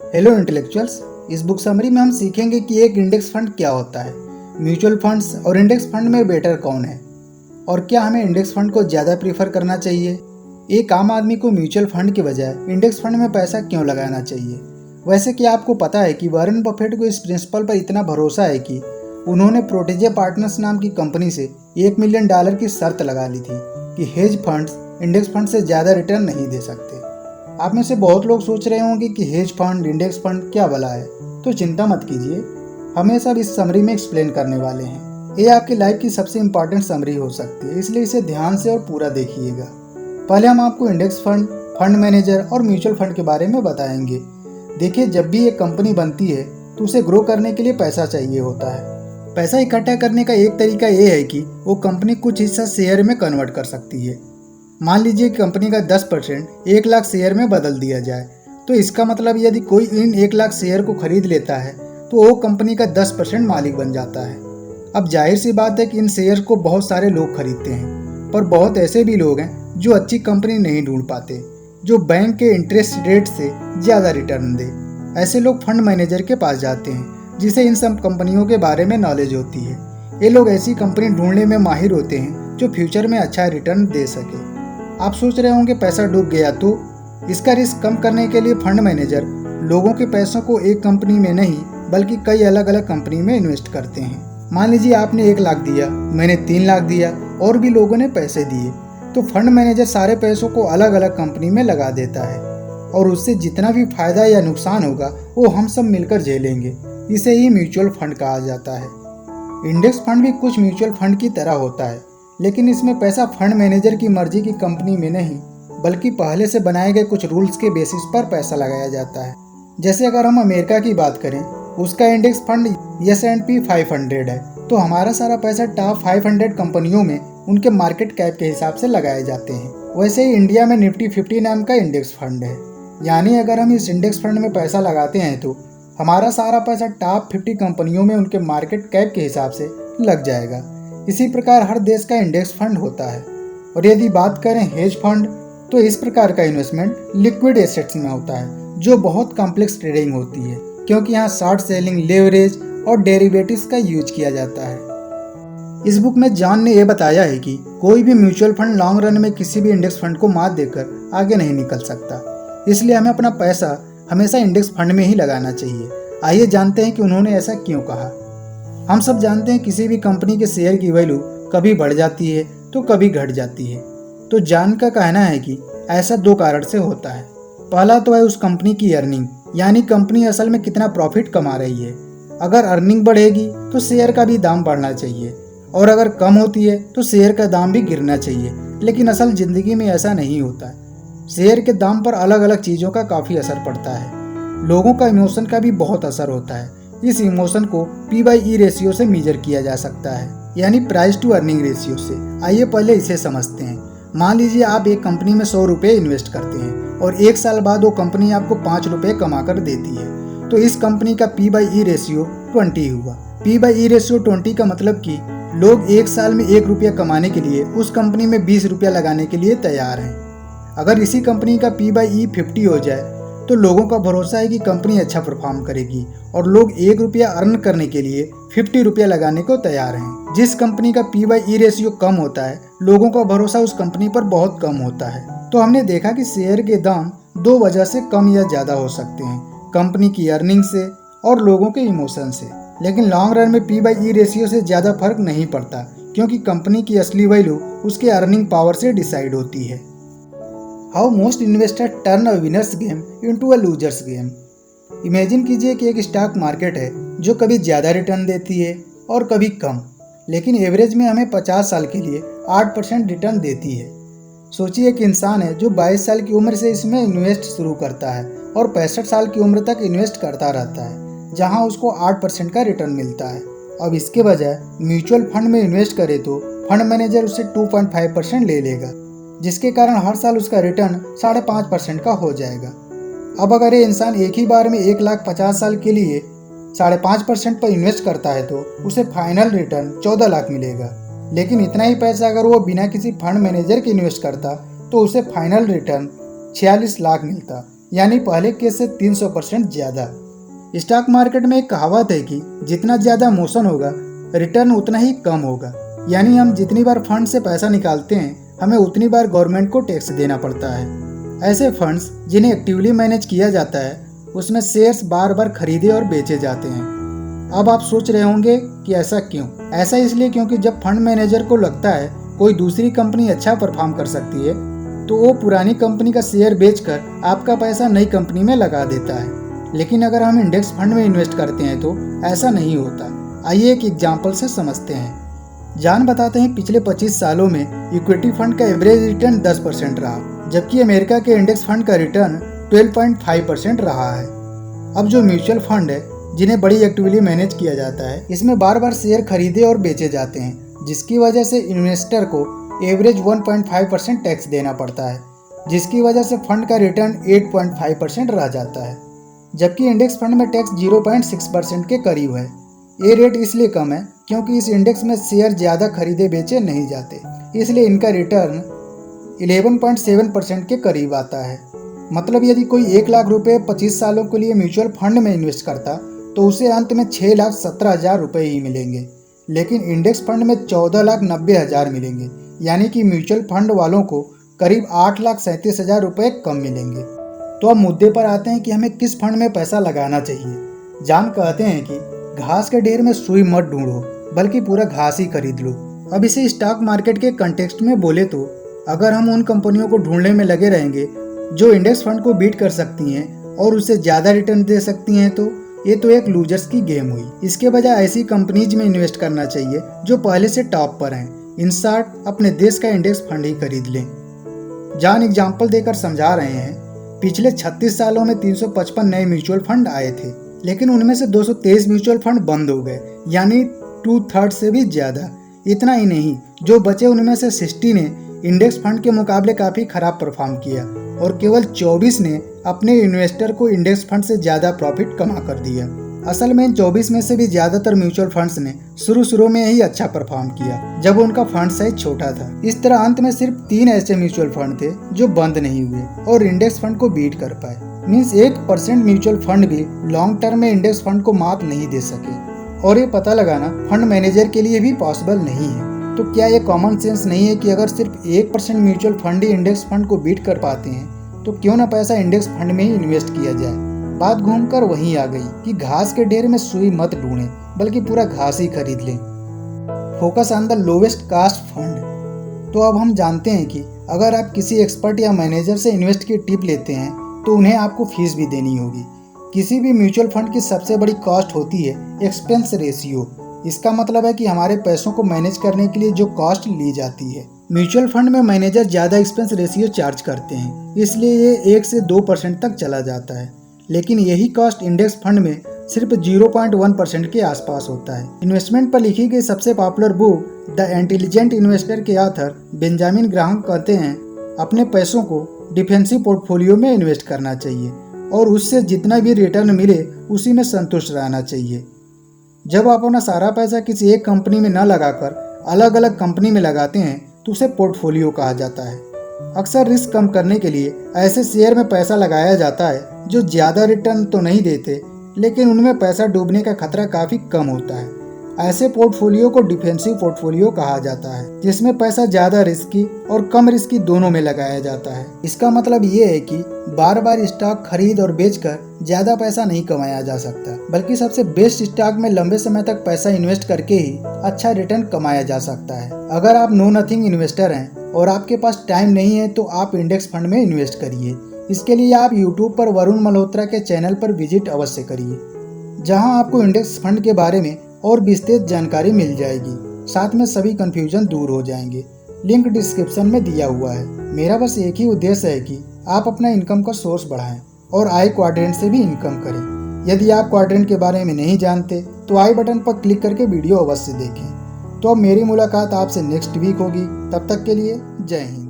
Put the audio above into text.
Hello intellectuals. इस book summary में हम सीखेंगे कि एक इंडेक्स फंड क्या होता है, म्यूचुअल फंड्स और इंडेक्स फंड में बेटर कौन है, और क्या हमें इंडेक्स फंड को ज़्यादा प्रीफर करना चाहिए। एक आम आदमी को म्यूचुअल फंड के बजाय इंडेक्स फंड में पैसा क्यों लगाना चाहिए। वैसे क्या आपको पता है कि वॉरेन बफेट को इस प्रिंसिपल पर इतना भरोसा है कि उन्होंने प्रोटेजे पार्टनर्स नाम की कंपनी से $1 मिलियन की शर्त लगा ली थी कि हेज फंड्स इंडेक्स फंड से ज़्यादा रिटर्न नहीं दे सकते। आप में से बहुत लोग सोच रहे होंगे कि हेज फंड इंडेक्स फंड क्या भला है, तो चिंता मत कीजिए, हम ये सब इस समरी में एक्सप्लेन करने वाले हैं। ये आपकी लाइफ की सबसे इंपॉर्टेंट समरी हो सकती है, इसलिए इसे ध्यान से और पूरा देखिएगा। पहले हम आपको इंडेक्स फंड, फंड मैनेजर और म्यूचुअल फंड के बारे में बताएंगे। देखिए, जब भी एक कंपनी बनती है तो उसे ग्रो करने के लिए पैसा चाहिए होता है। पैसा इकट्ठा करने का एक तरीका ये है कि वो कंपनी कुछ हिस्सा शेयर में कन्वर्ट कर सकती है। मान लीजिए कि कंपनी का 10% 1 लाख शेयर में बदल दिया जाए, तो इसका मतलब यदि कोई इन 1 लाख शेयर को खरीद लेता है तो वो कंपनी का 10% मालिक बन जाता है। अब जाहिर सी बात है कि इन शेयर को बहुत सारे लोग खरीदते हैं, पर बहुत ऐसे भी लोग हैं जो अच्छी कंपनी नहीं ढूंढ पाते जो बैंक के इंटरेस्ट रेट से ज़्यादा रिटर्न दे। ऐसे लोग फंड मैनेजर के पास जाते हैं जिसे इन सब कंपनियों के बारे में नॉलेज होती है। ये लोग ऐसी कंपनी ढूंढने में माहिर होते हैं जो फ्यूचर में अच्छा रिटर्न दे सके। आप सोच रहे होंगे पैसा डूब गया, तो इसका रिस्क कम करने के लिए फंड मैनेजर लोगों के पैसों को एक कंपनी में नहीं बल्कि कई अलग अलग कंपनी में इन्वेस्ट करते हैं। मान लीजिए आपने 1 लाख दिया, मैंने 3 लाख दिया और भी लोगों ने पैसे दिए, तो फंड मैनेजर सारे पैसों को अलग अलग कंपनी में लगा देता है और उससे जितना भी फायदा या नुकसान होगा वो हम सब मिलकर झेलेंगे। इसे ही म्यूचुअल फंड कहा जाता है। इंडेक्स फंड भी कुछ म्यूचुअल फंड की तरह होता है, लेकिन इसमें पैसा फंड मैनेजर की मर्जी की कंपनी में नहीं बल्कि पहले से बनाए गए कुछ रूल्स के बेसिस पर पैसा लगाया जाता है। जैसे अगर हम अमेरिका की बात करें, उसका इंडेक्स फंड S&P 500 है, तो हमारा सारा पैसा टॉप 500 कंपनियों में उनके मार्केट कैप के हिसाब से लगाए जाते हैं। वैसे ही इंडिया में निफ्टी 50 नाम का इंडेक्स फंड है, यानी अगर हम इस इंडेक्स फंड में पैसा लगाते हैं तो हमारा सारा पैसा टॉप 50 कंपनियों में उनके मार्केट कैप के हिसाब से लग जाएगा। इसी प्रकार हर देश का इंडेक्स फंड होता है। और यदि बात करें हेज फंड, तो इस प्रकार का इन्वेस्टमेंट लिक्विड एसेट्स में होता है जो बहुत कॉम्प्लेक्स ट्रेडिंग होती है, क्योंकि यहाँ शॉर्ट सेलिंग, लेवरेज और डेरिवेटिव्स का यूज किया जाता है। इस बुक में जॉन ने यह बताया है कि कोई भी म्यूचुअल फंड लॉन्ग रन में किसी भी इंडेक्स फंड को मात देकर आगे नहीं निकल सकता, इसलिए हमें अपना पैसा हमेशा इंडेक्स फंड में ही लगाना चाहिए। आइए जानते हैं कि उन्होंने ऐसा क्यों कहा। हम सब जानते हैं किसी भी कंपनी के शेयर की वैल्यू कभी बढ़ जाती है तो कभी घट जाती है। तो जॉन का कहना है कि ऐसा 2 कारण से होता है। पहला तो है उस कंपनी की अर्निंग, यानी कंपनी असल में कितना प्रॉफिट कमा रही है। अगर अर्निंग बढ़ेगी तो शेयर का भी दाम बढ़ना चाहिए, और अगर कम होती है तो शेयर का दाम भी गिरना चाहिए। लेकिन असल ज़िंदगी में ऐसा नहीं होता है। शेयर के दाम पर अलग अलग चीज़ों का काफ़ी असर पड़ता है। लोगों का इमोशन का भी बहुत असर होता है। इस इमोशन को P/E रेशियो से मेजर किया जा सकता है, यानी प्राइस टू अर्निंग रेशियो से। आइए पहले इसे समझते हैं। मान लीजिए आप एक कंपनी में 100 रुपये इन्वेस्ट करते हैं और 1 साल बाद वो कंपनी आपको 5 रुपये कमा कर देती है, तो इस कंपनी का P/E रेशियो 20 हुआ। P/E रेशियो 20 का मतलब कि लोग 1 साल में 1 रुपया कमाने के लिए उस कंपनी में 20 रुपया लगाने के लिए तैयार हैं। अगर इसी कंपनी का P/E 50 हो जाए तो लोगों का भरोसा है कि कंपनी अच्छा परफॉर्म करेगी और लोग 1 रुपया अर्न करने के लिए 50 रुपया लगाने को तैयार हैं। जिस कंपनी का P/E रेशियो कम होता है, लोगों का भरोसा उस कंपनी पर बहुत कम होता है। तो हमने देखा कि शेयर के दाम 2 वजह से कम या ज़्यादा हो सकते हैं, कंपनी की अर्निंग से और लोगों के इमोशन से। लेकिन लॉन्ग रन में P/E रेशियो से ज़्यादा फर्क नहीं पड़ता, क्योंकि कंपनी की असली वैल्यू उसके अर्निंग पावर से डिसाइड होती है। How most investor turn a winners game into a losers game. Imagine कीजिए कि एक स्टॉक मार्केट है जो कभी ज़्यादा रिटर्न देती है और कभी कम, लेकिन एवरेज में हमें 50 साल के लिए 8% रिटर्न देती है। सोचिए एक इंसान है जो 22 साल की उम्र से इसमें इन्वेस्ट शुरू करता है और 65 साल की उम्र तक इन्वेस्ट करता रहता है, जहां उसको 8% का रिटर्न मिलता है। अब इसके बजाय म्यूचुअल फंड में इन्वेस्ट करे तो फंड मैनेजर उससे 2.5% ले लेगा, जिसके कारण हर साल उसका रिटर्न 5.5% का हो जाएगा। अब अगर ये इंसान एक ही बार में 1,50,000 साल के लिए 5.5% पर इन्वेस्ट करता है तो उसे फाइनल रिटर्न 14 लाख मिलेगा। लेकिन इतना ही पैसा अगर वो बिना किसी फंड मैनेजर के इन्वेस्ट करता तो उसे फाइनल रिटर्न 46 लाख मिलता। यानी पहले केस से 300% ज़्यादा। स्टॉक मार्केट में एक कहावत है कि जितना ज़्यादा मोशन होगा रिटर्न उतना ही कम होगा, यानी हम जितनी बार फंड से पैसा निकालते हैं हमें उतनी बार गवर्नमेंट को टैक्स देना पड़ता है। ऐसे फंड्स जिन्हें एक्टिवली मैनेज किया जाता है उसमें शेयर्स बार बार खरीदे और बेचे जाते हैं। अब आप सोच रहे होंगे कि ऐसा क्यों? ऐसा इसलिए क्योंकि जब फंड मैनेजर को लगता है कोई दूसरी कंपनी अच्छा परफॉर्म कर सकती है तो वो पुरानी कंपनी का शेयर बेचकर आपका पैसा नई कंपनी में लगा देता है। लेकिन अगर हम इंडेक्स फंड में इन्वेस्ट करते हैं तो ऐसा नहीं होता। आइए एक एग्जाम्पल से समझते हैं। जान बताते हैं पिछले 25 सालों में इक्विटी फंड का एवरेज रिटर्न 10% रहा, जबकि अमेरिका के इंडेक्स फंड का रिटर्न 12.5% रहा है। अब जो म्यूचुअल फंड है जिन्हें बड़ी एक्टिवली मैनेज किया जाता है, इसमें बार बार शेयर खरीदे और बेचे जाते हैं, जिसकी वजह से इन्वेस्टर को एवरेज 1.5% टैक्स देना पड़ता है, जिसकी वजह से फंड का रिटर्न 8.5% रह जाता है, जबकि इंडेक्स फंड में टैक्स 0.6% के करीब है। ये रेट इसलिए कम है क्योंकि इस इंडेक्स में शेयर ज़्यादा खरीदे बेचे नहीं जाते, इसलिए इनका रिटर्न 11.7% के करीब आता है। मतलब यदि कोई 1 लाख रुपए 25 सालों के लिए म्यूचुअल फंड में इन्वेस्ट करता तो उसे अंत में 6,17,000 रुपये ही मिलेंगे, लेकिन इंडेक्स फंड में 14,90,000 मिलेंगे, यानी कि म्यूचुअल फंड वालों को करीब 8,37,000 रुपये कम मिलेंगे। तो अब मुद्दे पर आते हैं कि हमें किस फंड में पैसा लगाना चाहिए। जान कहते हैं कि घास के ढेर में सुई मत ढूंढो, बल्कि पूरा घास ही खरीद लो। अब इसे स्टॉक मार्केट के कंटेक्स्ट में बोले तो अगर हम उन कंपनियों को ढूंढने में लगे रहेंगे जो इंडेक्स फंड को बीट कर सकती हैं और उससे ज़्यादा रिटर्न दे सकती हैं तो ये तो एक लूजर्स की गेम हुई। इसके बजाय ऐसी कंपनीज में इन्वेस्ट करना चाहिए जो पहले से टॉप पर हैं। इन शॉर्ट, अपने देश का इंडेक्स फंड ही खरीद लें। जान एग्जाम्पल देकर समझा रहे हैं। पिछले 36 सालों में 355 नए म्यूचुअल फंड आए थे, लेकिन उनमें से 223 म्यूचुअल फंड बंद हो गए, यानी 2/3 से भी ज़्यादा। इतना ही नहीं, जो बचे उनमें से 60 ने इंडेक्स फंड के मुकाबले काफ़ी खराब परफॉर्म किया और केवल 24 ने अपने इन्वेस्टर को इंडेक्स फंड से ज़्यादा प्रॉफिट कमा कर दिया। असल में इन 24 में से भी ज़्यादातर म्यूचुअल फंड्स ने शुरू में ही अच्छा परफॉर्म किया जब उनका फंड साइज छोटा था। इस तरह अंत में सिर्फ 3 ऐसे म्यूचुअल फंड थे जो बंद नहीं हुए और इंडेक्स फंड को बीट कर पाए। मीन्स 1% म्यूचुअल फंड भी लॉन्ग टर्म में इंडेक्स फंड को मात नहीं दे सके, और ये पता लगाना फंड मैनेजर के लिए भी पॉसिबल नहीं है। तो क्या ये कॉमन सेंस नहीं है कि अगर सिर्फ 1% म्यूचुअल फंड ही इंडेक्स फंड को बीट कर पाते हैं तो क्यों ना पैसा इंडेक्स फंड में ही इन्वेस्ट किया जाए। बात घूमकर वहीं आ गई कि घास के ढेर में सुई मत ढूंढें, बल्कि पूरा घास ही खरीद लें। Focus on the lowest cost fund. तो अब हम जानते हैं कि अगर आप किसी एक्सपर्ट या मैनेजर से इन्वेस्ट की टिप लेते हैं तो उन्हें आपको फीस भी देनी होगी। किसी भी म्यूचुअल फंड की सबसे बड़ी कॉस्ट होती है एक्सपेंस रेशियो। इसका मतलब है कि हमारे पैसों को मैनेज करने के लिए जो कॉस्ट ली जाती है। म्यूचुअल फंड में मैनेजर ज़्यादा एक्सपेंस रेशियो चार्ज करते हैं, इसलिए ये 1 से 2% तक चला जाता है, लेकिन यही कॉस्ट इंडेक्स फंड में सिर्फ 0.1% के आसपास होता है। इन्वेस्टमेंट पर लिखी गई सबसे popular book the intelligent investor के ऑथर बेंजामिन ग्राहम कहते हैं अपने पैसों को डिफेंसिव पोर्टफोलियो में इन्वेस्ट करना चाहिए और उससे जितना भी रिटर्न मिले उसी में संतुष्ट रहना चाहिए। जब आप अपना सारा पैसा किसी एक कंपनी में न लगाकर अलग अलग कंपनी में लगाते हैं तो उसे पोर्टफोलियो कहा जाता है। अक्सर रिस्क कम करने के लिए ऐसे शेयर में पैसा लगाया जाता है जो ज़्यादा रिटर्न तो नहीं देते, लेकिन उनमें पैसा डूबने का खतरा काफ़ी कम होता है। ऐसे पोर्टफोलियो को डिफेंसिव पोर्टफोलियो कहा जाता है, जिसमें पैसा ज़्यादा रिस्की और कम रिस्की दोनों में लगाया जाता है। इसका मतलब ये है कि बार बार स्टॉक खरीद और बेचकर ज़्यादा पैसा नहीं कमाया जा सकता, बल्कि सबसे बेस्ट स्टॉक में लंबे समय तक पैसा इन्वेस्ट करके ही अच्छा रिटर्न कमाया जा सकता है। अगर आप नो नथिंग इन्वेस्टर हैं और आपके पास टाइम नहीं है तो आप इंडेक्स फंड में इन्वेस्ट करिए। इसके लिए आप यूट्यूब पर वरुण मल्होत्रा के चैनल पर विजिट अवश्य करिए, जहां आपको इंडेक्स फंड के बारे में और विस्तृत जानकारी मिल जाएगी। साथ में सभी कंफ्यूजन दूर हो जाएंगे। लिंक डिस्क्रिप्शन में दिया हुआ है। मेरा बस एक ही उद्देश्य है कि आप अपना इनकम का सोर्स बढ़ाएं और आई क्वाड्रेंट से भी इनकम करें। यदि आप क्वाड्रेंट के बारे में नहीं जानते तो आई बटन पर क्लिक करके वीडियो अवश्य देखें। तो अब मेरी मुलाकात आपसे नेक्स्ट वीक होगी। तब तक के लिए जय हिंद।